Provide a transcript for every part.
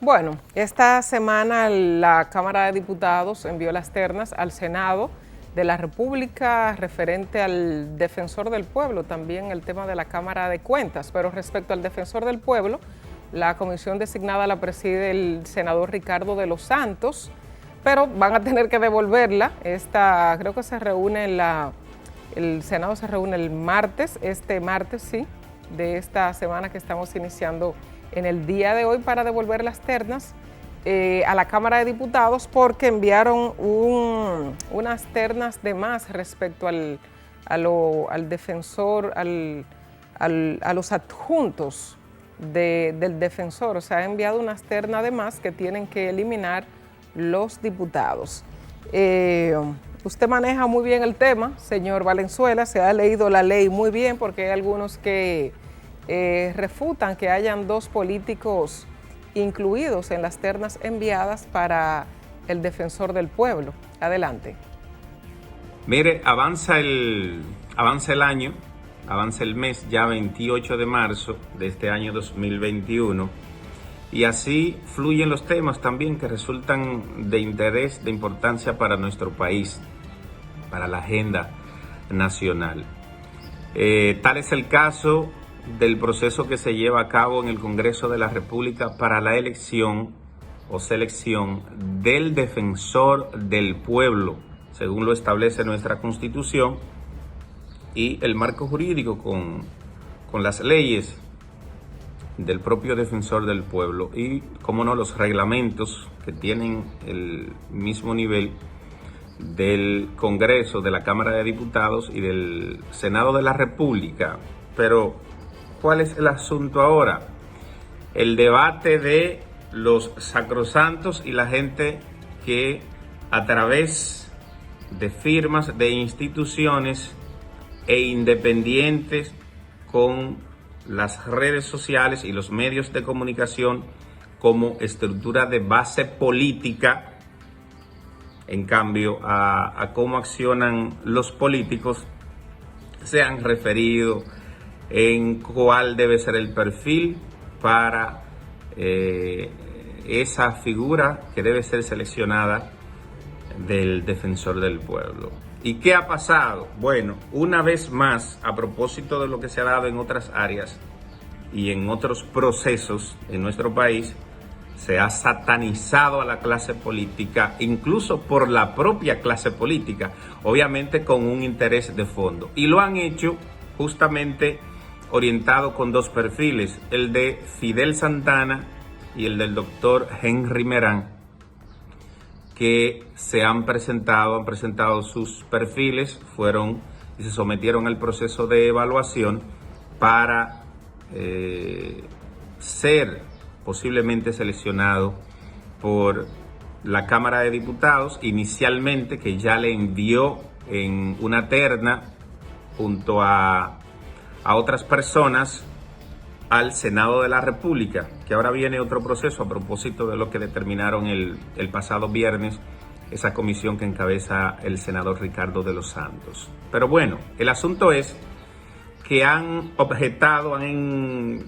Bueno, esta semana la Cámara de Diputados envió las ternas al Senado de la República referente al Defensor del Pueblo, también el tema de la Cámara de Cuentas, pero respecto al Defensor del Pueblo, la comisión designada la preside el senador Ricardo de los Santos, pero van a tener que devolverla. Creo que se reúne el Senado se reúne el martes, este martes sí, de esta semana que estamos iniciando en el día de hoy para devolver las ternas a la Cámara de Diputados porque enviaron unas ternas de más respecto al defensor, a los adjuntos del defensor. O sea, ha enviado unas ternas de más que tienen que eliminar los diputados. Usted maneja muy bien el tema, señor Valenzuela, se ha leído la ley muy bien porque hay algunos que refutan que hayan dos políticos incluidos en las ternas enviadas para el Defensor del Pueblo. Adelante. Mire, avanza el año, avanza el mes, ya 28 de marzo de este año 2021, y así fluyen los temas también que resultan de interés, de importancia para nuestro país, para la agenda nacional. Tal es el caso del proceso que se lleva a cabo en el Congreso de la República para la elección o selección del Defensor del Pueblo, según lo establece nuestra Constitución y el marco jurídico con las leyes del propio Defensor del Pueblo y, como no, los reglamentos que tienen el mismo nivel del Congreso, de la Cámara de Diputados y del Senado de la República. Pero ¿cuál es el asunto ahora? El debate de los sacrosantos y la gente que a través de firmas de instituciones e independientes con las redes sociales y los medios de comunicación como estructura de base política, en cambio a cómo accionan los políticos, se han referido en cuál debe ser el perfil para esa figura que debe ser seleccionada del Defensor del Pueblo. ¿Y qué ha pasado? Bueno, una vez más, a propósito de lo que se ha dado en otras áreas y en otros procesos en nuestro país, se ha satanizado a la clase política, incluso por la propia clase política, obviamente con un interés de fondo. Y lo han hecho justamente orientado con dos perfiles, el de Fidel Santana y el del doctor Henry Merán, que han presentado sus perfiles, fueron y se sometieron al proceso de evaluación para ser posiblemente seleccionado por la Cámara de Diputados, inicialmente, que ya le envió en una terna junto a otras personas al Senado de la República, que ahora viene otro proceso a propósito de lo que determinaron el pasado viernes esa comisión que encabeza el senador Ricardo de los Santos. Pero bueno, el asunto es que han objetado, han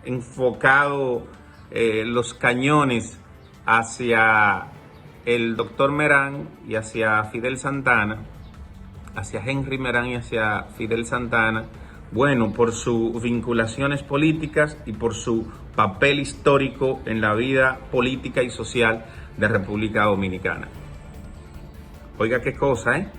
enfocado los cañones hacia el doctor Merán y hacia Fidel Santana, hacia Henry Merán y hacia Fidel Santana, bueno, por sus vinculaciones políticas y por su papel histórico en la vida política y social de República Dominicana. Oiga qué cosa, ¿eh?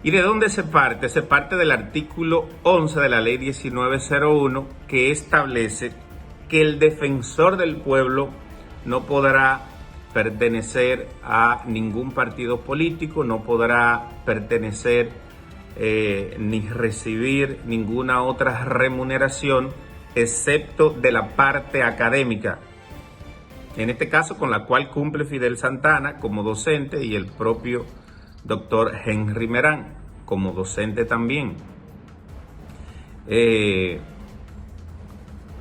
¿Y de dónde se parte? Se parte del artículo 11 de la ley 1901, que establece que el defensor del pueblo no podrá pertenecer a ningún partido político, no podrá pertenecer ni recibir ninguna otra remuneración excepto de la parte académica, en este caso con la cual cumple Fidel Santana como docente y el propio doctor Henry Merán como docente también.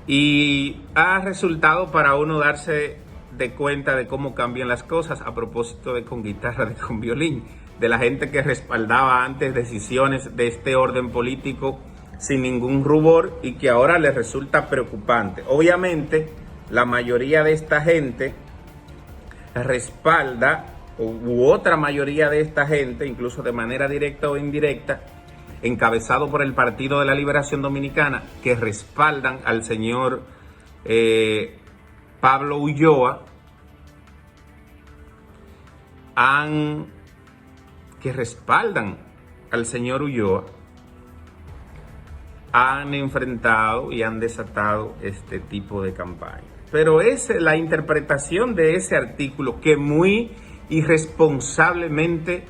Y ha resultado para uno darse de cuenta de cómo cambian las cosas a propósito de con guitarra, de con violín, de la gente que respaldaba antes decisiones de este orden político sin ningún rubor y que ahora les resulta preocupante. Obviamente la mayoría de esta gente respalda, u otra mayoría de esta gente, incluso de manera directa o indirecta, encabezado por el Partido de la Liberación Dominicana, que respaldan al señor Pablo Ulloa, que respaldan al señor Ulloa, han enfrentado y han desatado este tipo de campaña. Pero es la interpretación de ese artículo que muy irresponsablemente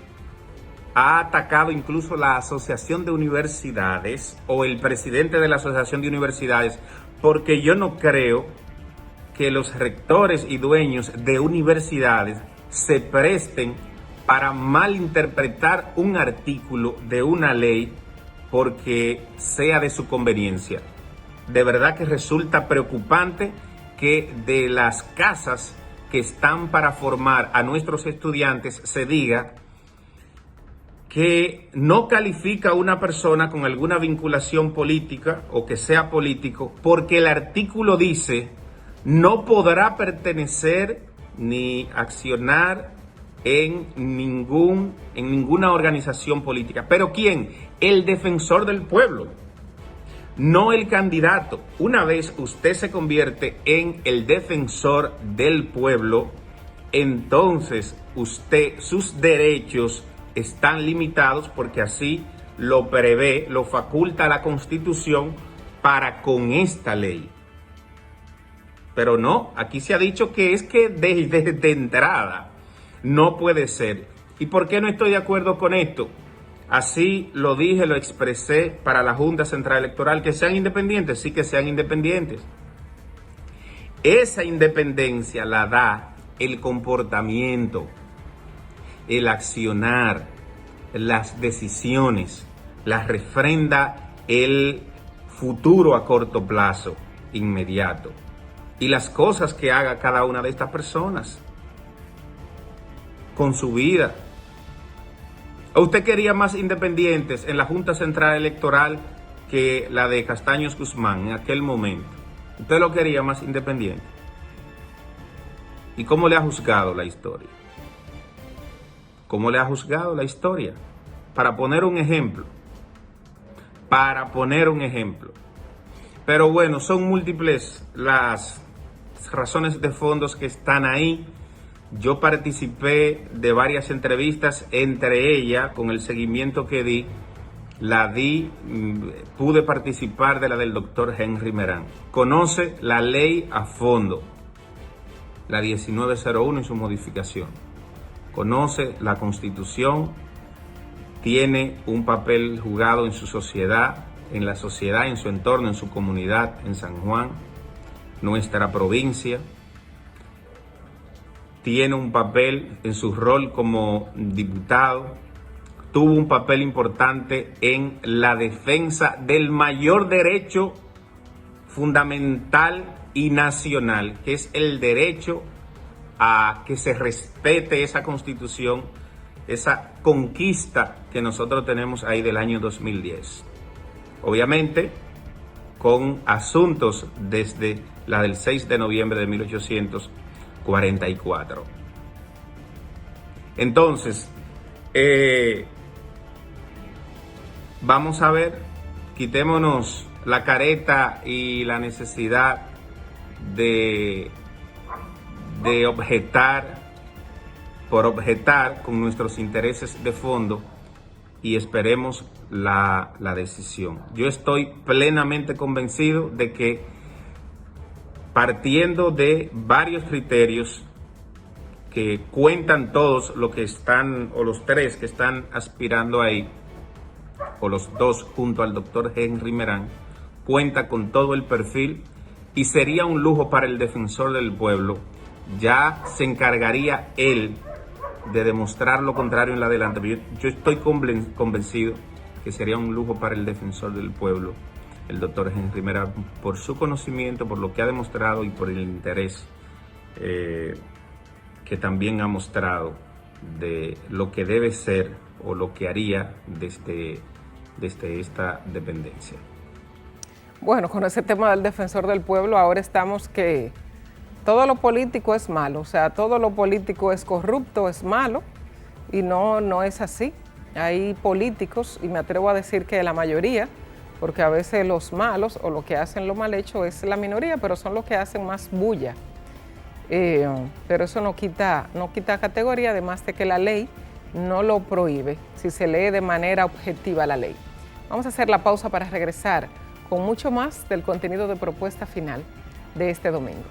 ha atacado incluso la Asociación de Universidades o el presidente de la Asociación de Universidades, porque yo no creo que los rectores y dueños de universidades se presten para malinterpretar un artículo de una ley porque sea de su conveniencia. De verdad que resulta preocupante que de las casas que están para formar a nuestros estudiantes se diga que no califica a una persona con alguna vinculación política o que sea político porque el artículo dice no podrá pertenecer ni accionar en ninguna organización política. ¿Pero quién? El defensor del pueblo, no el candidato. Una vez usted se convierte en el defensor del pueblo, entonces sus derechos están limitados porque así lo prevé, lo faculta la Constitución para con esta ley. Pero no, aquí se ha dicho que es que de entrada no puede ser. ¿Y por qué no estoy de acuerdo con esto? Así lo dije, lo expresé para la Junta Central Electoral, que sean independientes, sí que sean independientes. Esa independencia la da el comportamiento, el accionar, las decisiones, las refrenda el futuro a corto plazo, inmediato, y las cosas que haga cada una de estas personas con su vida. ¿O usted quería más independientes en la Junta Central Electoral que la de Castaños Guzmán en aquel momento? ¿Usted lo quería más independiente? ¿Y cómo le ha juzgado la historia? ¿Cómo le ha juzgado la historia? Para poner un ejemplo. Pero bueno, son múltiples las razones de fondos que están ahí. Yo participé de varias entrevistas, entre ellas, con el seguimiento que pude participar de la del doctor Henry Merán. Conoce la ley a fondo, la 1901 y su modificación. Conoce la Constitución, tiene un papel jugado en su sociedad, en la sociedad, en su entorno, en su comunidad, en San Juan, nuestra provincia. Tiene un papel en su rol como diputado, tuvo un papel importante en la defensa del mayor derecho fundamental y nacional, que es el derecho a que se respete esa Constitución, esa conquista que nosotros tenemos ahí del año 2010. Obviamente, con asuntos desde la del 6 de noviembre de 1844. Entonces, vamos a ver, quitémonos la careta y la necesidad de objetar por objetar con nuestros intereses de fondo y esperemos la decisión. Yo estoy plenamente convencido de que, partiendo de varios criterios que cuentan todos los que están, o los tres que están aspirando ahí, o los dos junto al doctor Henry Merán, cuenta con todo el perfil y sería un lujo para el defensor del pueblo. Ya se encargaría él de demostrar lo contrario en la adelante. Yo estoy convencido que sería un lujo para el defensor del pueblo, el doctor Henry Merán, por su conocimiento, por lo que ha demostrado y por el interés que también ha mostrado de lo que debe ser o lo que haría desde esta dependencia. Bueno, con ese tema del defensor del pueblo, ahora estamos que todo lo político es malo, o sea, todo lo político es corrupto, es malo, y no es así. Hay políticos, y me atrevo a decir que la mayoría, porque a veces los malos o lo que hacen lo mal hecho es la minoría, pero son los que hacen más bulla. Pero eso no quita categoría, además de que la ley no lo prohíbe si se lee de manera objetiva la ley. Vamos a hacer la pausa para regresar con mucho más del contenido de propuesta final de este domingo.